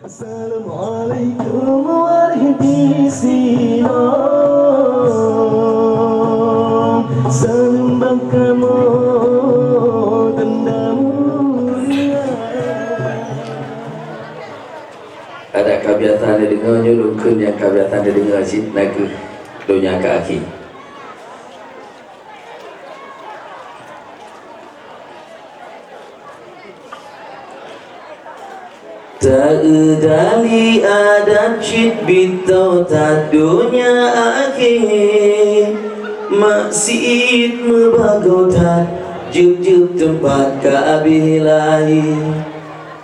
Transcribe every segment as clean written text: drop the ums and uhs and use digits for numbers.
Assalamualaikum warahmatullahi wabarakatuh. Salam kamu tendamulia. Ada kebiasaan dia dengarnya lukun yang kebiasaan dia dengar cipta ke dunia ke akhir. Tak dari adat syid bitau tak dunia akhir maksiat membagau tak jub-jub tempat kabih lain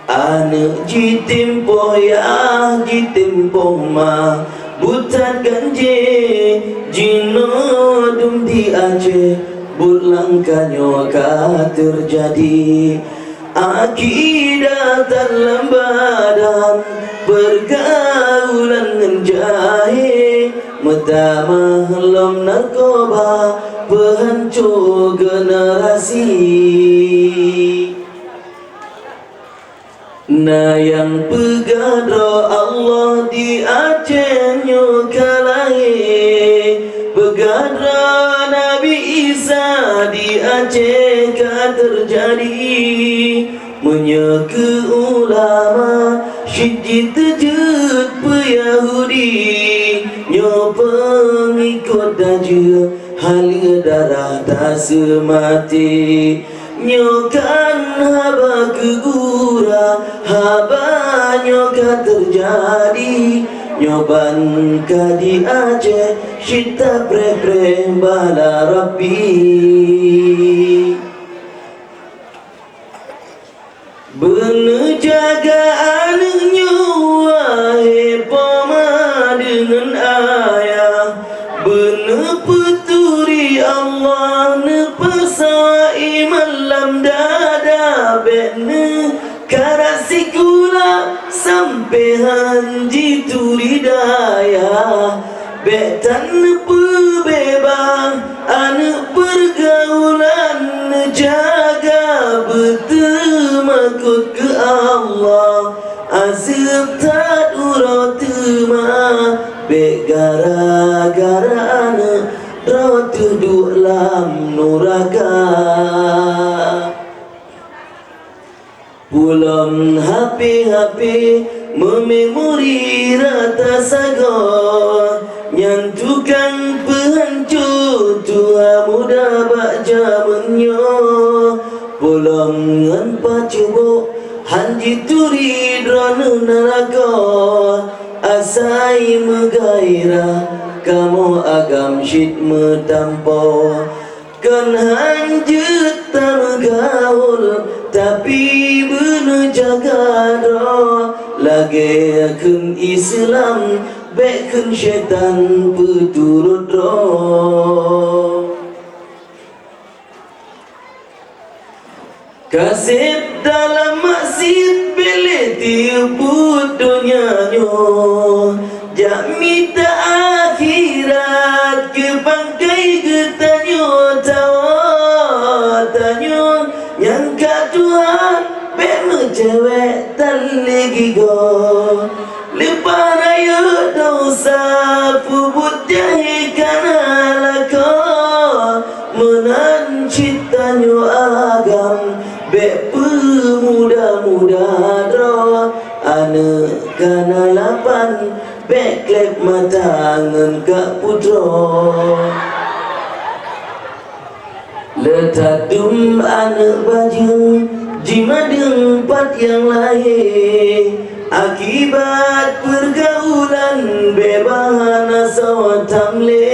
anak jitimpo ya jitimpo ma butat ganje jino dum di Aceh burlangkanyo ka terjadi akidah terlambadan pergaulan menjahit metama helom narkoba penghancur generasi. Nah yang pegadro Allah di Aceh nyokalahi pegadro Nabi Isa di Aceh kan terjadi menyeke ulama syidji terjut Yahudi nyo pengikut daja halia darah tak semati nyokan haba kegura haba nyokan terjadi nyoban ka di Aceh syita pre-pre bala Rabbi bener jaga anaknya wahai pama dengan ayah bener peturi Allah nepasai malam dada bener karasi gula sampai hanji turi daya betan pebebang anak pergaulan jaga betul makut ke Allah azab tak urutma be gara-gara anak rawat duduk lam nuraka pulang HP mememori rata sagon yang tukang penghancur tua muda bak zamannya pulang ngan pacubuk hanji turi drona neraka asai megairah kamu agam syid metampo kan hanjut tak gaul tapi bener jaga doa lagi akan Islam bekun syaitan peturut doa kasih dalam maksud pilih tiup dunia nyo jak minta akhirat ke bangkai getanyo tawa tanyo yang kat Tuhan bema cewek tak lagi go lepas raya dosa pubut jahe kana lako menan citanyo agam bek pemuda-muda dro anak kana lapan bek klep mata ngan kak putro letak dum anak baju jima dempat yang lahir akibat pergaulan bebahana sawat tamle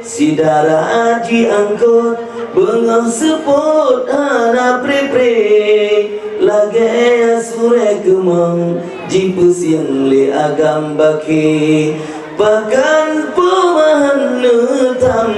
sidara aji angkot bengau sepot anak pre-pre lagi sure kemang jipus yang le agam baki pakan pemahan netam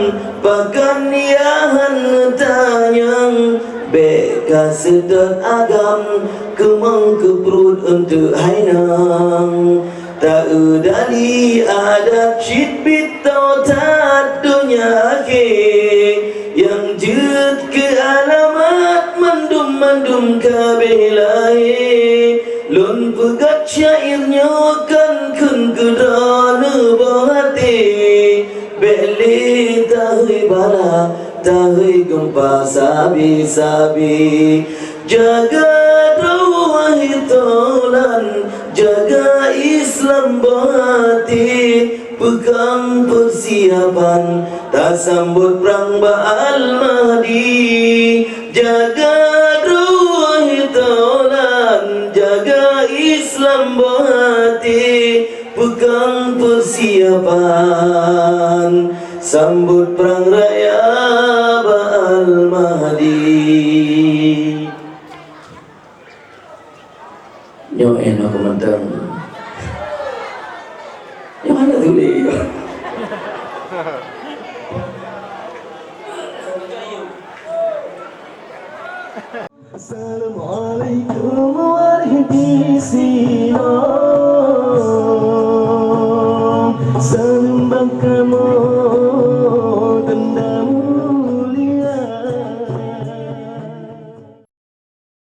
pakan niahan netanyang beka sedot agam kemang ke perut untuk hainang tak udali adat syid bitau tak dunia akhir yang jut ke alamat mandum-mandum kabeh lain Lun pegat syairnya kan kun kedana bahati Beli tahui bala tahui gempa sabi-sabi Jaga doa hitolan jaga Islam bahati Pegang persiapan tak sambut perang Ba'al Mahdi Jaga doa hitolan jaga Islam bahati Pegang persiapan sambut perang raya Ba'al Mahdi. Nyo enak komentar. Yang mana tulis? Assalamualaikum warahmatullahi wabarakatuh.